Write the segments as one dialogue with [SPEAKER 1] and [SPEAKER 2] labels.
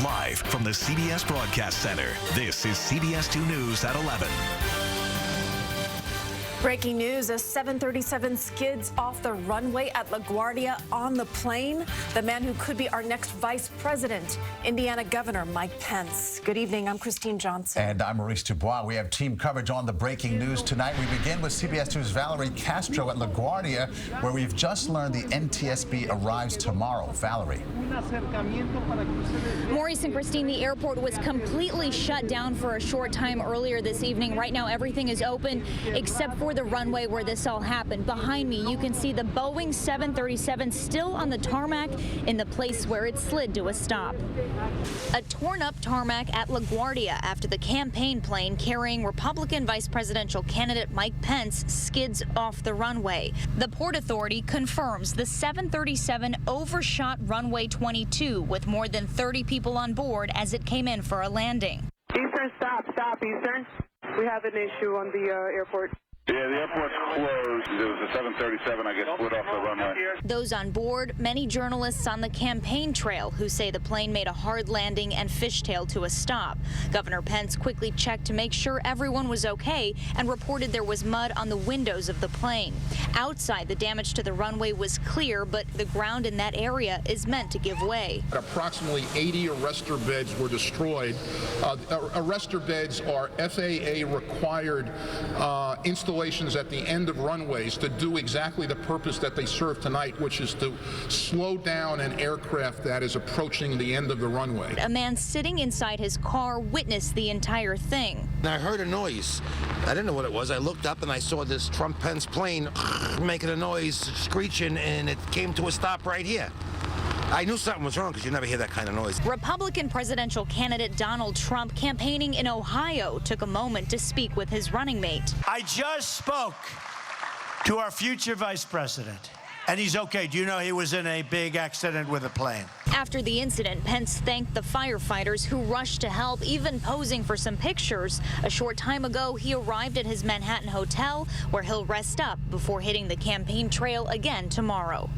[SPEAKER 1] Live from the CBS Broadcast Center, this is CBS 2 News at 11.
[SPEAKER 2] Breaking news, a 737 skids off the runway at LaGuardia on the plane. The man who could be our next vice president, Indiana Governor Mike Pence. Good evening, I'm Kristine Johnson.
[SPEAKER 3] And I'm Maurice Dubois. We have team coverage on the breaking news tonight. We begin with CBS 2's Valerie Castro at LaGuardia, where we've just learned the NTSB arrives tomorrow. Valerie.
[SPEAKER 4] Maurice and Kristine, the airport was completely shut down for a short time earlier this evening. Right now, everything is open except for the runway where this all happened. Behind me, you can see the Boeing 737 still on the tarmac in the place where it slid to a stop. A torn-up tarmac at LaGuardia after the campaign plane carrying Republican vice presidential candidate Mike Pence skids off the runway. The Port Authority confirms the 737 overshot runway 22 with more than 30 people on board as it came in for a landing.
[SPEAKER 5] Eastern, stop, Eastern. We have an issue on the airport.
[SPEAKER 6] Yeah, the airport's closed. There was a 737, I guess, split off the runway.
[SPEAKER 4] Those on board, many journalists on the campaign trail who say the plane made a hard landing and fishtailed to a stop. Governor Pence quickly checked to make sure everyone was okay and reported there was mud on the windows of the plane. Outside, the damage to the runway was clear, but the ground in that area is meant to give way.
[SPEAKER 7] Approximately 80 arrestor beds were destroyed. Arrestor beds are FAA-required installations at the end of runways to do exactly the purpose that they serve tonight, which is to slow down an aircraft that is approaching the end of the runway.
[SPEAKER 4] A man sitting inside his car witnessed the entire thing.
[SPEAKER 8] I heard a noise. I didn't know what it was. I looked up and I saw this Trump-Pence plane making a noise, screeching, and it came to a stop right here. I knew something was wrong because you never hear that kind of noise.
[SPEAKER 4] Republican presidential candidate Donald Trump, campaigning in Ohio, took a moment to speak with his running mate.
[SPEAKER 9] I just spoke to our future vice president, and he's okay. Do you know he was in a big accident with a plane?
[SPEAKER 4] After the incident, Pence thanked the firefighters who rushed to help, even posing for some pictures. A short time ago, he arrived at his Manhattan hotel, where he'll rest up before hitting the campaign trail again tomorrow.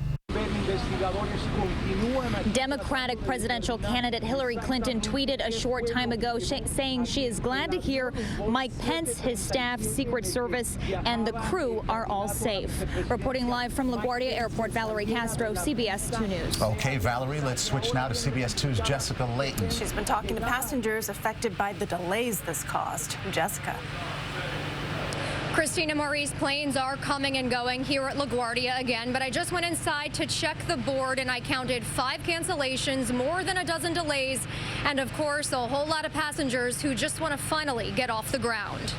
[SPEAKER 4] Democratic presidential candidate Hillary Clinton tweeted a short time ago saying she is glad to hear Mike Pence, his staff, Secret Service, and the crew are all safe. Reporting live from LaGuardia Airport, Valerie Castro, CBS 2 News.
[SPEAKER 3] Okay, Valerie, let's switch now to CBS 2's Jessica Layton.
[SPEAKER 2] She's been talking to passengers affected by the delays this caused. Jessica.
[SPEAKER 10] Kristine and Maurice, planes are coming and going here at LaGuardia again, but I just went inside to check the board and I counted 5 cancellations, more than a dozen delays, and of course a whole lot of passengers who just want to finally get off the ground.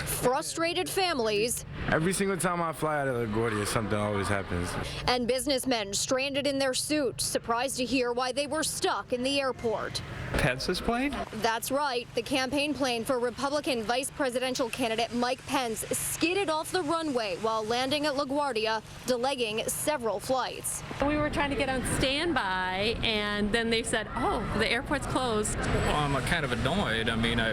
[SPEAKER 10] Frustrated families.
[SPEAKER 11] Every single time I fly out of LaGuardia, something always happens.
[SPEAKER 10] And businessmen stranded in their suits, surprised to hear why they were stuck in the airport.
[SPEAKER 11] Pence's plane?
[SPEAKER 10] That's right. The campaign plane for Republican vice presidential candidate Mike Pence skidded off the runway while landing at LaGuardia, delaying several flights.
[SPEAKER 12] We were trying to get on standby, and then they said, oh, the airport's closed.
[SPEAKER 13] Well, I'm kind of annoyed. I mean, I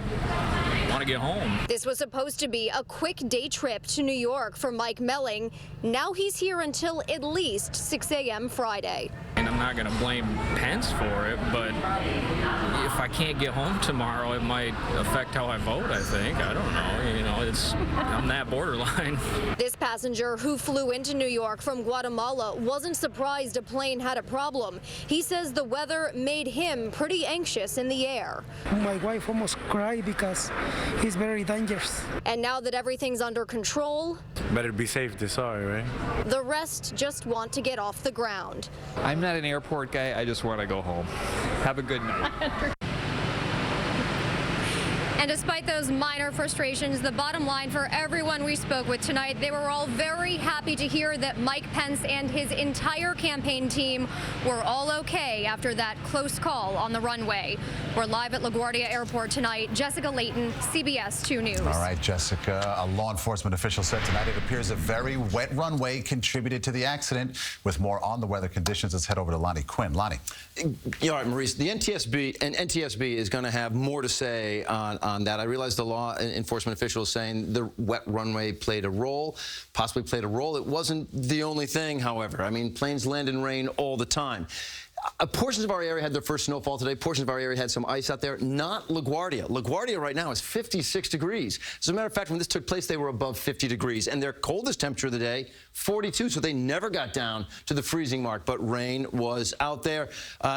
[SPEAKER 13] want to get home.
[SPEAKER 10] This was supposed to be a quick day trip to New York for Mike Melling. Now he's here until at least 6 a.m. Friday.
[SPEAKER 13] And I'm not going to blame Pence for it, but if I can't get home tomorrow, it might affect how I vote, I think. I don't know. You know, I'm that borderline.
[SPEAKER 10] This passenger who flew into New York from Guatemala wasn't surprised a plane had a problem. He says the weather made him pretty anxious in the air.
[SPEAKER 14] My wife almost cried because it's very dangerous.
[SPEAKER 10] And now that everything's under control,
[SPEAKER 11] better be safe than sorry, right?
[SPEAKER 10] The rest just want to get off the ground.
[SPEAKER 15] I'm not an airport guy. I just want to go home. Have a good night.
[SPEAKER 10] And despite those minor frustrations, the bottom line for everyone we spoke with tonight, they were all very happy to hear that Mike Pence and his entire campaign team were all okay after that close call on the runway. We're live at LaGuardia Airport tonight. Jessica Layton, CBS 2 News.
[SPEAKER 3] All right, Jessica. A law enforcement official said tonight it appears a very wet runway contributed to the accident. With more on the weather conditions, let's head over to Lonnie Quinn. Lonnie.
[SPEAKER 16] All right, Maurice, the NTSB is going to have more to say on that. I realize the law enforcement official is saying the wet runway played a role, possibly played a role. It wasn't the only thing, however. I mean, planes land in rain all the time. Portions of our area had their first snowfall today. Portions of our area had some ice out there. Not LaGuardia. LaGuardia right now is 56 degrees. As a matter of fact, when this took place, they were above 50 degrees. And their coldest temperature of the day, 42. So they never got down to the freezing mark. But rain was out there,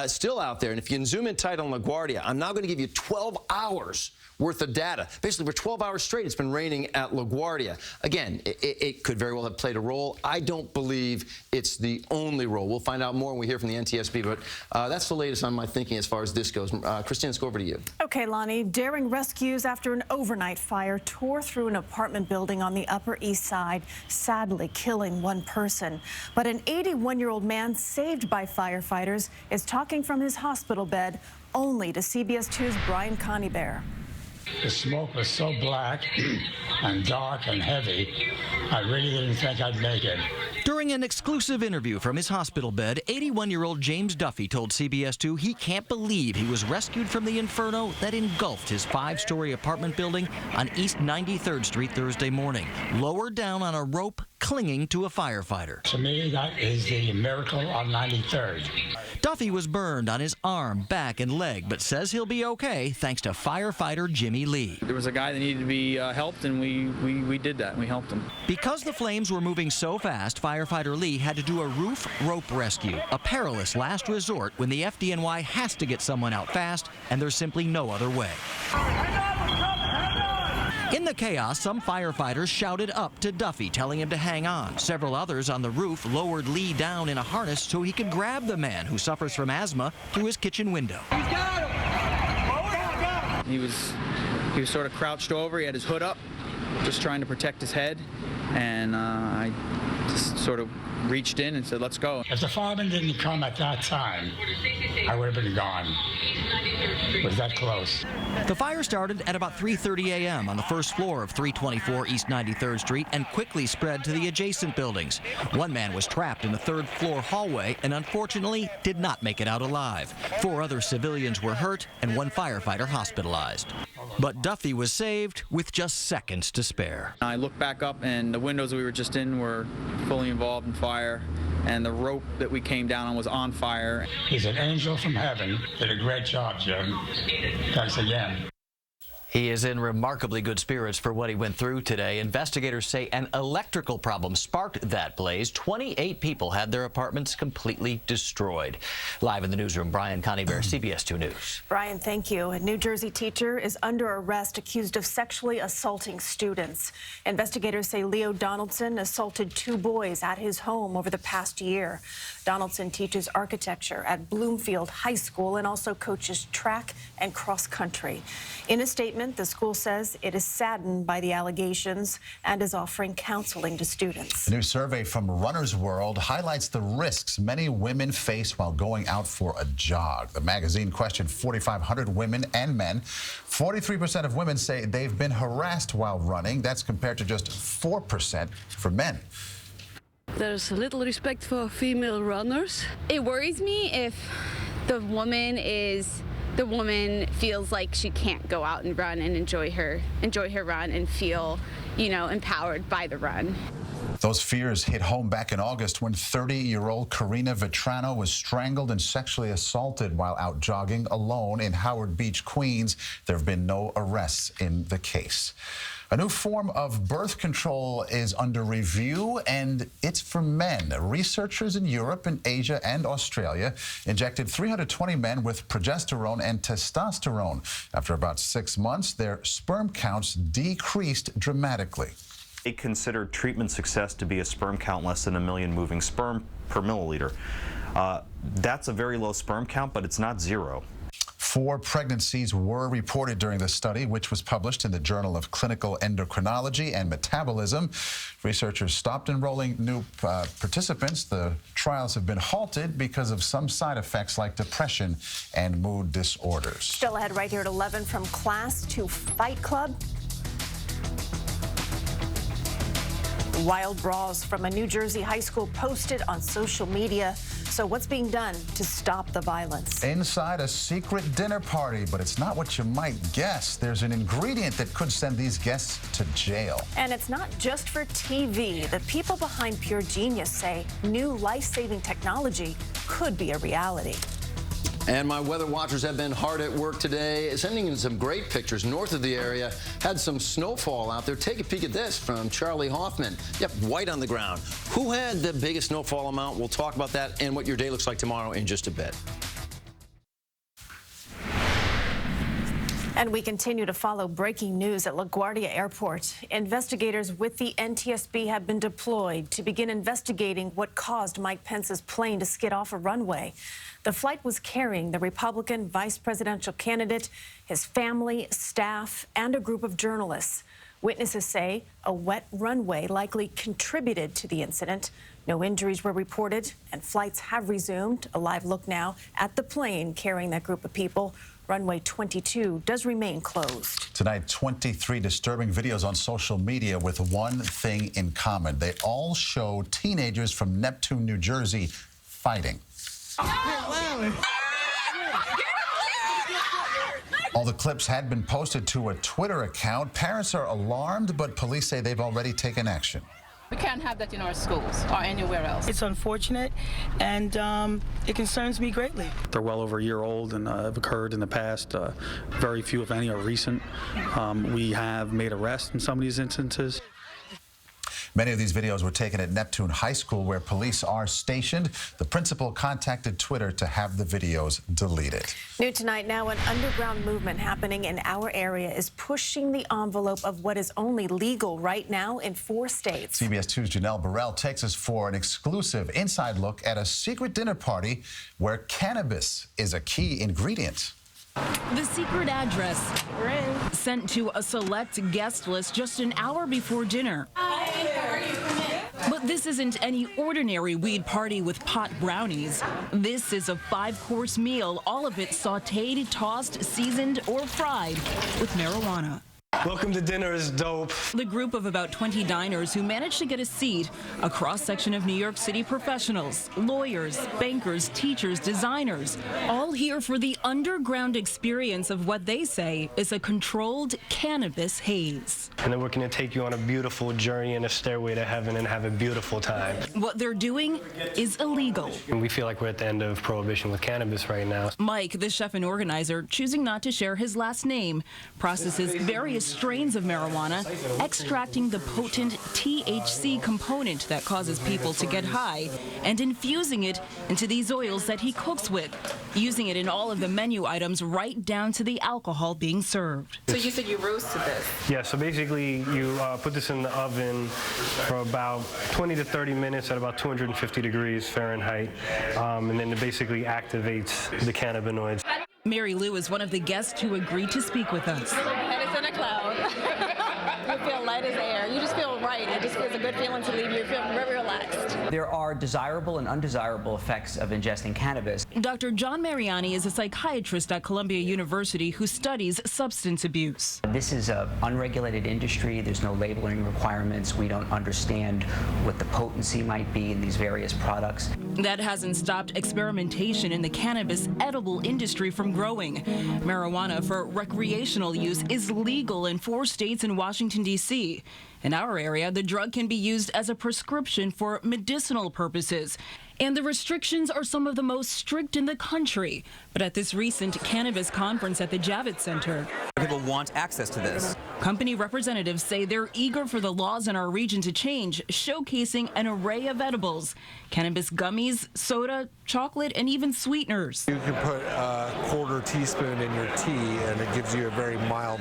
[SPEAKER 16] still out there. And if you can zoom in tight on LaGuardia, I'm now going to give you 12 hours worth of data. Basically, for 12 hours straight, it's been raining at LaGuardia. Again, it could very well have played a role. I don't believe it's the only role. We'll find out more when we hear from the NTSB, but that's the latest on my thinking as far as this goes. Kristine, let's go over to you.
[SPEAKER 2] Okay, Lonnie. Daring rescues after an overnight fire tore through an apartment building on the Upper East Side, sadly killing one person. But an 81-year-old man saved by firefighters is talking from his hospital bed only to CBS 2's Brian Conybeare.
[SPEAKER 17] The smoke was so black and dark and heavy, I really didn't think I'd make it.
[SPEAKER 18] During an exclusive interview from his hospital bed, 81-year-old James Duffy told CBS 2 he can't believe he was rescued from the inferno that engulfed his 5-story apartment building on East 93rd Street Thursday morning, lowered down on a rope clinging to a firefighter.
[SPEAKER 17] To me, that is the miracle on 93rd.
[SPEAKER 18] Duffy was burned on his arm, back, and leg, but says he'll be okay thanks to firefighter Jimmy Lee.
[SPEAKER 19] There was a guy that needed to be helped, and we did that. We helped him.
[SPEAKER 18] Because the flames were moving so fast, firefighter Lee had to do a roof rope rescue, a perilous last resort when the FDNY has to get someone out fast, and there's simply no other way. In the chaos, some firefighters shouted up to Duffy, telling him to hang on. Several others on the roof lowered Lee down in a harness so he could grab the man who suffers from asthma through his kitchen window.
[SPEAKER 19] He was sort of crouched over. He had his hood up, just trying to protect his head. And I just sort of reached in and said, let's go.
[SPEAKER 17] If the fireman didn't come at that time, I would have been gone. It was that close.
[SPEAKER 18] The fire started at about 3:30 a.m. on the first floor of 324 East 93rd Street and quickly spread to the adjacent buildings. One man was trapped in the third-floor hallway and unfortunately did not make it out alive. 4 other civilians were hurt and 1 firefighter hospitalized. But Duffy was saved with just seconds to spare.
[SPEAKER 19] I looked back up, and the windows we were just in were fully involved in fire, and the rope that we came down on was on fire.
[SPEAKER 17] He's an angel from heaven. Did a great job, Jim. Thanks again.
[SPEAKER 20] He is in remarkably good spirits for what he went through today. Investigators say an electrical problem sparked that blaze. 28 people had their apartments completely destroyed. Live in the newsroom, Brian Conybeare, CBS 2 News.
[SPEAKER 2] Brian, thank you. A New Jersey teacher is under arrest accused of sexually assaulting students. Investigators say Leo Donaldson assaulted 2 boys at his home over the past year. Donaldson teaches architecture at Bloomfield High School and also coaches track and cross country. In a statement, the school says it is saddened by the allegations and is offering counseling to students.
[SPEAKER 3] A new survey from Runner's World highlights the risks many women face while going out for a jog. The magazine questioned 4,500 women and men. 43% of women say they've been harassed while running. That's compared to just 4% for men.
[SPEAKER 21] There's little respect for female runners.
[SPEAKER 22] It worries me if the woman feels like she can't go out and run and enjoy her run and feel, empowered by the run.
[SPEAKER 3] Those fears hit home back in August when 30-year-old Karina Vetrano was strangled and sexually assaulted while out jogging alone in Howard Beach, Queens. There have been no arrests in the case. A new form of birth control is under review, and it's for men. Researchers in Europe and Asia and Australia injected 320 men with progesterone and testosterone. After about 6 months, their sperm counts decreased dramatically.
[SPEAKER 23] They considered treatment success to be a sperm count less than 1 million moving sperm per milliliter. That's a very low sperm count, but it's not 0.
[SPEAKER 3] 4 pregnancies were reported during the study, which was published in the Journal of Clinical Endocrinology and Metabolism. Researchers stopped enrolling new participants. The trials have been halted because of some side effects like depression and mood disorders.
[SPEAKER 2] Still ahead right here at 11, from class to Fight Club. Wild brawls from a New Jersey high school posted on social media. So what's being done to stop the violence?
[SPEAKER 3] Inside a secret dinner party, but it's not what you might guess. There's an ingredient that could send these guests to jail.
[SPEAKER 2] And it's not just for TV. The people behind Pure Genius say new life-saving technology could be a reality.
[SPEAKER 16] And my weather watchers have been hard at work today, sending in some great pictures north of the area. Had some snowfall out there. Take a peek at this from Charlie Hoffman. Yep, white on the ground. Who had the biggest snowfall amount? We'll talk about that and what your day looks like tomorrow in just a bit.
[SPEAKER 2] And we continue to follow breaking news at LaGuardia Airport. Investigators with the NTSB have been deployed to begin investigating what caused Mike Pence's plane to skid off a runway. The flight was carrying the Republican vice presidential candidate, his family, staff, and a group of journalists. Witnesses say a wet runway likely contributed to the incident. No injuries were reported, and flights have resumed. A live look now at the plane carrying that group of people. Runway 22 does remain closed.
[SPEAKER 3] Tonight, 23 disturbing videos on social media with one thing in common. They all show teenagers from Neptune, New Jersey fighting. All the clips had been posted to a Twitter account. Parents are alarmed, but police say they've already taken action.
[SPEAKER 1] We can't have that in our schools or anywhere else.
[SPEAKER 14] It's unfortunate, and it concerns me greatly.
[SPEAKER 5] They're well over a year old and have occurred in the past. Very few, if any, are recent. We have made arrests in some of these instances.
[SPEAKER 3] Many of these videos were taken at Neptune High School, where police are stationed. The principal contacted Twitter to have the videos deleted.
[SPEAKER 2] New tonight, now an underground movement happening in our area is pushing the envelope of what is only legal right now in 4 states.
[SPEAKER 3] CBS 2's Janelle Burrell takes us for an exclusive inside look at a secret dinner party where cannabis is a key ingredient.
[SPEAKER 6] The secret address sent to a select guest list just an hour before dinner. But this isn't any ordinary weed party with pot brownies. This is a 5-course meal, all of it sautéed, tossed, seasoned, or fried with marijuana.
[SPEAKER 24] Welcome to Dinner is Dope.
[SPEAKER 6] The group of about 20 diners who managed to get a seat, a cross-section of New York City professionals, lawyers, bankers, teachers, designers, all here for the underground experience of what they say is a controlled cannabis haze.
[SPEAKER 24] And then we're going to take you on a beautiful journey and a stairway to heaven and have a beautiful time.
[SPEAKER 6] What they're doing is illegal.
[SPEAKER 24] And we feel like we're at the end of prohibition with cannabis right now.
[SPEAKER 6] Mike, the chef and organizer, choosing not to share his last name, processes various strains of marijuana, extracting the potent THC component that causes people to get high, and infusing it into these oils that he cooks with, using it in all of the menu items right down to the alcohol being served.
[SPEAKER 1] So you said you roasted this?
[SPEAKER 24] Yeah, so basically you put this in the oven for about 20 to 30 minutes at about 250 degrees Fahrenheit, and then it basically activates the cannabinoids.
[SPEAKER 6] Mary Lou is one of the guests who agreed to speak with us.
[SPEAKER 1] Head is in a cloud. You feel light as air. You just feel right. It just feels a good feeling to leave you. You feel very relaxed.
[SPEAKER 25] There are desirable and undesirable effects of ingesting cannabis.
[SPEAKER 6] Dr. John Mariani is a psychiatrist at Columbia University who studies substance abuse.
[SPEAKER 25] This is an unregulated industry. There's no labeling requirements. We don't understand what the potency might be in these various products.
[SPEAKER 6] That hasn't stopped experimentation in the cannabis edible industry from growing. Marijuana for recreational use is legal in 4 states and Washington, D.C. In our area, the drug can be used as a prescription for medicinal purposes. And the restrictions are some of the most strict in the country. But at this recent cannabis conference at the Javits Center,
[SPEAKER 26] people want access to this.
[SPEAKER 6] Company representatives say they're eager for the laws in our region to change, showcasing an array of edibles, cannabis gummies, soda, chocolate, and even sweeteners.
[SPEAKER 27] You can put a quarter teaspoon in your tea and it gives you a very mild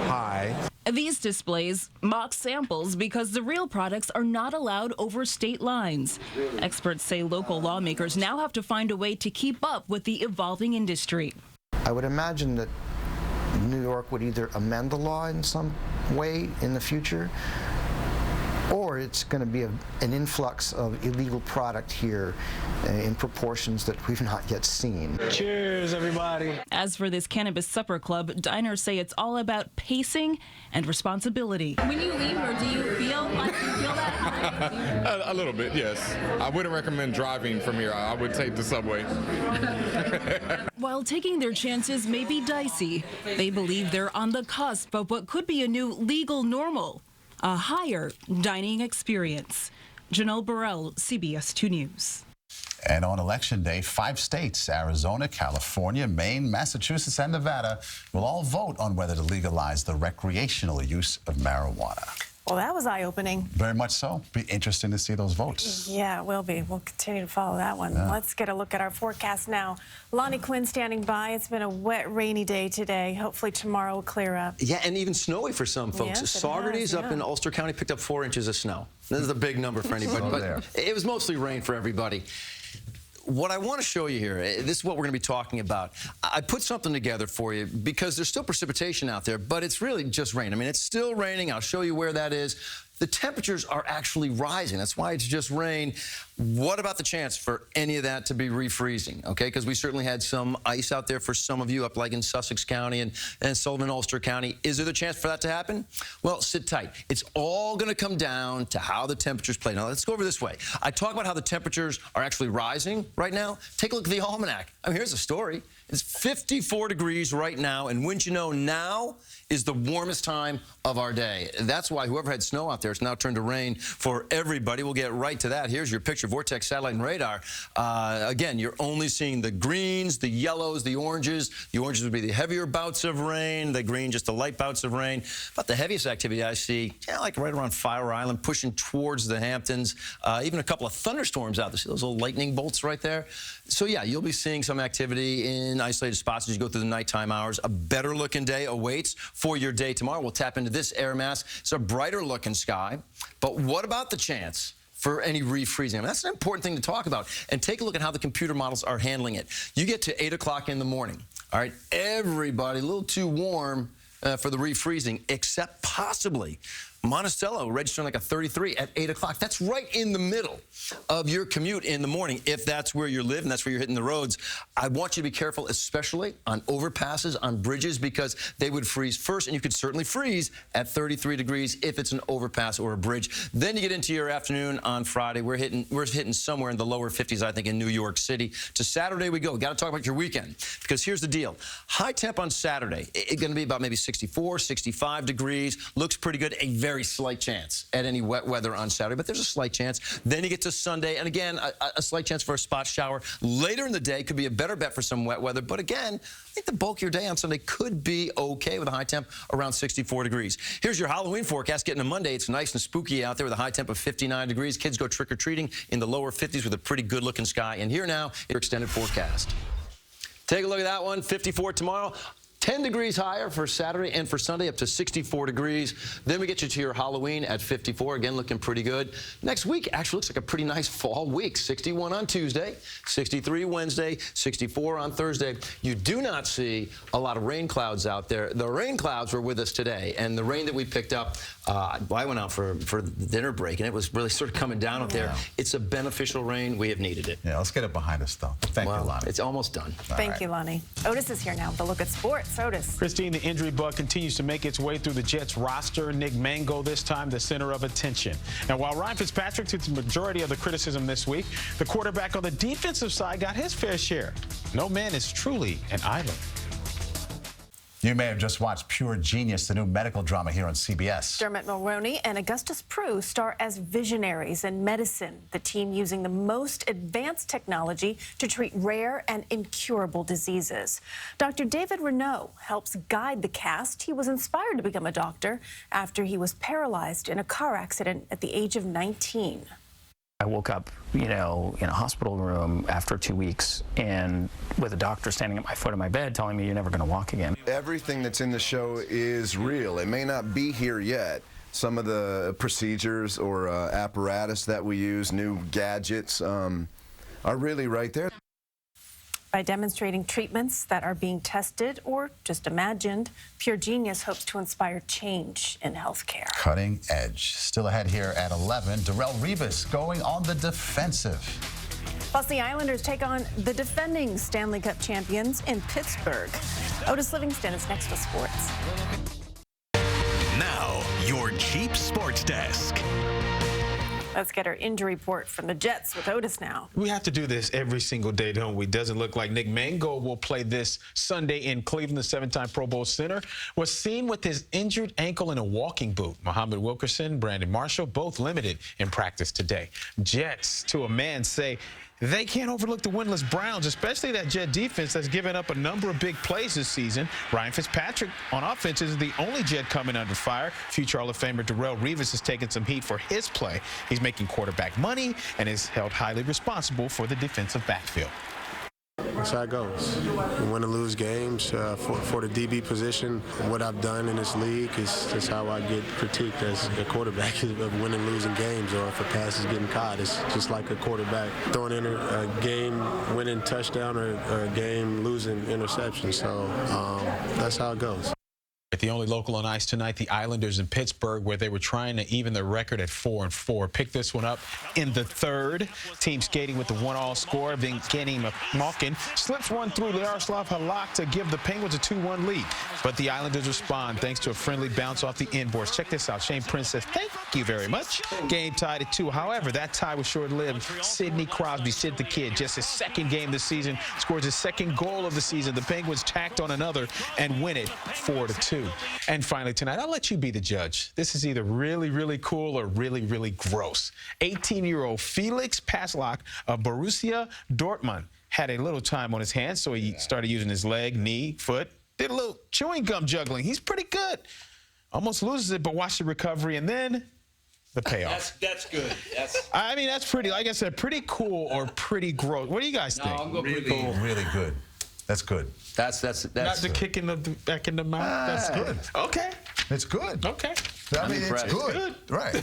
[SPEAKER 27] high.
[SPEAKER 6] These displays mock samples because the real products are not allowed over state lines. Experts say local lawmakers now have to find a way to keep up with the evolving industry.
[SPEAKER 28] I would imagine that New York would either amend the law in some way in the future, or it's going to be an influx of illegal product here in proportions that we've not yet seen.
[SPEAKER 24] Cheers, everybody.
[SPEAKER 6] As for this cannabis supper club, diners say it's all about pacing and responsibility.
[SPEAKER 1] When you leave, or do you feel like you feel that high?
[SPEAKER 29] A little bit, yes. I wouldn't recommend driving from here. I would take the subway.
[SPEAKER 6] While taking their chances may be dicey, they believe they're on the cusp of what could be a new legal normal. A higher dining experience. Janelle Burrell, CBS 2 News.
[SPEAKER 3] And on Election Day, 5 states, Arizona, California, Maine, Massachusetts, and Nevada, will all vote on whether to legalize the recreational use of marijuana.
[SPEAKER 2] Well, that was eye-opening.
[SPEAKER 3] Very much so. Be interesting to see those votes.
[SPEAKER 2] Yeah, it will be. We'll continue to follow that one.
[SPEAKER 3] Yeah.
[SPEAKER 2] Let's get a look at our forecast now. Lonnie Quinn standing by. It's been a wet, rainy day today. Hopefully tomorrow will clear up.
[SPEAKER 16] Yeah, and even snowy for some folks.
[SPEAKER 2] Yes, it
[SPEAKER 16] Saugerties
[SPEAKER 2] has,
[SPEAKER 16] up in Ulster County picked up 4 inches of snow. This is a big number for anybody, but it was mostly rain for everybody. What I want to show you here, this is what we're going to be talking about. I put something together for you because there's still precipitation out there, but it's really just rain. I mean, it's still raining. I'll show you where that is. The temperatures are actually rising. That's why it's just rain. What about the chance for any of that to be refreezing? Okay, because we certainly had some ice out there for some of you up like in Sussex County and Sullivan Ulster County. Is there the chance for that to happen? Well, sit tight. It's all going to come down to how the temperatures play. Now, let's go over this way. I talk about how the temperatures are actually rising right now. Take a look at the almanac. I mean, here's the story. It's 54 degrees right now, and wouldn't you know, now is the warmest time of our day. That's why whoever had snow out there, it's now turned to rain for everybody. We'll get right to that. Here's your picture, vortex satellite and radar. Again, you're only seeing the greens, the yellows, the oranges. The oranges would be the heavier bouts of rain, the green just the light bouts of rain. But the heaviest activity I see, like right around Fire Island, pushing towards the Hamptons. Even a couple of thunderstorms out there. See those little lightning bolts right there? So yeah, you'll be seeing some activity in isolated spots as you go through the nighttime hours. A better looking day awaits for your day tomorrow. We'll tap into this air mass. It's a brighter looking sky. But what about the chance for any refreezing? I mean, that's an important thing to talk about. And take a look at how the computer models are handling it. You get to 8 o'clock in the morning. All right, everybody a little too warm for the refreezing, except possibly Monticello registering like a 33 at 8 o'clock. That's right in the middle of your commute in the morning. If that's where you live and that's where you're hitting the roads, I want you to be careful, especially on overpasses, on bridges, because they would freeze first, and you could certainly freeze at 33 degrees if it's an overpass or a bridge. Then you get into your afternoon on Friday. We're hitting somewhere in the lower 50s, I think, in New York City. To Saturday we go. We got to talk about your weekend, because here's the deal. High temp on Saturday, it's going to be about maybe 64, 65 degrees. Looks pretty good. A very slight chance at any wet weather on Saturday, but there's a slight chance. Then you get to Sunday, and again, a slight chance for a spot shower. Later in the day could be a better bet for some wet weather, but again, I think the bulk of your day on Sunday could be okay with a high temp around 64 degrees. Here's your Halloween forecast. Getting to Monday, it's nice and spooky out there with a high temp of 59 degrees. Kids go trick-or-treating in the lower 50s with a pretty good-looking sky. And here now, your extended forecast. Take a look at that one. 54 tomorrow. 10 degrees higher for Saturday and for Sunday, up to 64 degrees. Then we get you to your Halloween at 54, again looking pretty good. Next week actually looks like a pretty nice fall week. 61 on Tuesday, 63 Wednesday, 64 on Thursday. You do not see a lot of rain clouds out there. The rain clouds were with us today, and the rain that we picked up, I went out for the dinner break, and it was really sort of coming down up there. It's a beneficial rain. We have needed it.
[SPEAKER 3] Yeah, let's get it behind us, though. Thank you, Lonnie.
[SPEAKER 16] It's almost done.
[SPEAKER 2] Thank you, Lonnie. Otis is here now with a look at sports. Otis.
[SPEAKER 4] Kristine, the injury bug continues to make its way through the Jets roster. Nick Mango, this time the center of attention. Now, while Ryan Fitzpatrick took the majority of the criticism this week, the quarterback on the defensive side got his fair share. No man is truly an island.
[SPEAKER 3] You may have just watched Pure Genius, the new medical drama here on CBS.
[SPEAKER 2] Dermot Mulroney and Augustus Prew star as visionaries in medicine, the team using the most advanced technology to treat rare and incurable diseases. Dr. David Renaud helps guide the cast. He was inspired to become a doctor after he was paralyzed in a car accident at the age of 19.
[SPEAKER 7] I woke up, in a hospital room after 2 weeks, and with a doctor standing at my foot of my bed telling me you're never going to walk again.
[SPEAKER 8] Everything that's in the show is real. It may not be here yet. Some of the procedures or apparatus that we use, new gadgets, are really right there.
[SPEAKER 2] By demonstrating treatments that are being tested or just imagined, Pure Genius hopes to inspire change in healthcare.
[SPEAKER 3] Cutting edge. Still ahead here at 11, Darrelle Revis going on the defensive.
[SPEAKER 2] Plus, the Islanders take on the defending Stanley Cup champions in Pittsburgh. Otis Livingston is next with sports.
[SPEAKER 9] Now, your Cheap Sports Desk.
[SPEAKER 2] Let's get our injury report from the Jets with Otis now.
[SPEAKER 4] We have to do this every single day, don't we? Doesn't look like Nick Mango will play this Sunday in Cleveland. The 7-time Pro Bowl center was seen with his injured ankle in a walking boot. Muhammad Wilkerson, Brandon Marshall, both limited in practice today. Jets, to a man, say they can't overlook the winless Browns, especially that Jet defense that's given up a number of big plays this season. Ryan Fitzpatrick on offense is the only Jet coming under fire. Future Hall of Famer Darrelle Revis has taken some heat for his play. He's making quarterback money and is held highly responsible for the defensive backfield.
[SPEAKER 10] That's how it goes. Win and lose games for the DB position. What I've done in this league is how I get critiqued as a quarterback of winning and losing games, or if a pass is getting caught. It's just like a quarterback throwing in a game-winning touchdown or a game-losing interception. So that's how it goes.
[SPEAKER 4] The only local on ice tonight, the Islanders in Pittsburgh, where they were trying to even their record at 4-4. Pick this one up in the third. Team skating with the 1-all score. Evgeny Malkin slips one through Yaroslav Halak to give the Penguins a 2-1 lead. But the Islanders respond thanks to a friendly bounce off the inboards. Check this out. Shane Prince says, thank you very much. Game tied at 2. However, that tie was short-lived. Sidney Crosby, Sid the Kid, just his second game this season, scores his second goal of the season. The Penguins tacked on another and win it 4-2. And finally tonight, I'll let you be the judge. This is either really, really cool or really, really gross. 18-year-old Felix Passlack of Borussia Dortmund had a little time on his hands, so he started using his leg, knee, foot, did a little chewing gum juggling. He's pretty good. Almost loses it, but watch the recovery, and then the payoff.
[SPEAKER 11] That's good.
[SPEAKER 4] I mean, that's pretty, like I said, pretty cool or pretty gross. What do you guys think?
[SPEAKER 11] I'm going
[SPEAKER 3] really,
[SPEAKER 11] pretty cool.
[SPEAKER 3] Really good. That's good.
[SPEAKER 16] That's
[SPEAKER 4] not the kick in the back in the mouth. That's good. Okay.
[SPEAKER 3] It's good.
[SPEAKER 4] Okay.
[SPEAKER 3] I mean, it's good. Right.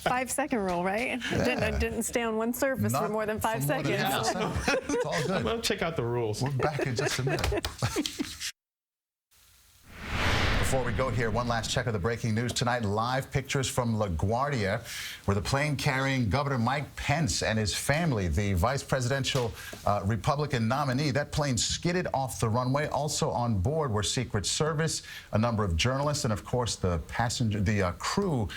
[SPEAKER 2] 5-second rule, right? Didn't stay on one surface for more than 5 seconds.
[SPEAKER 3] It's all good.
[SPEAKER 4] Well, check out the rules.
[SPEAKER 3] We're back in just a minute. Before we go here, one last check of the breaking news tonight. Live pictures from LaGuardia, where the plane carrying Governor Mike Pence and his family, the vice presidential Republican nominee, that plane skidded off the runway. Also on board were Secret Service, a number of journalists, and of course the crew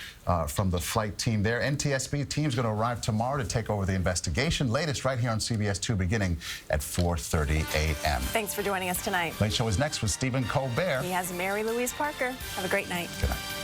[SPEAKER 3] from the flight team there. NTSB team's going to arrive tomorrow to take over the investigation. Latest right here on CBS 2 beginning at 4:30 a.m.
[SPEAKER 2] Thanks for joining us tonight.
[SPEAKER 3] Late Show is next with Stephen Colbert.
[SPEAKER 2] He has Mary Louise Parker. Have a great night.
[SPEAKER 3] Good night.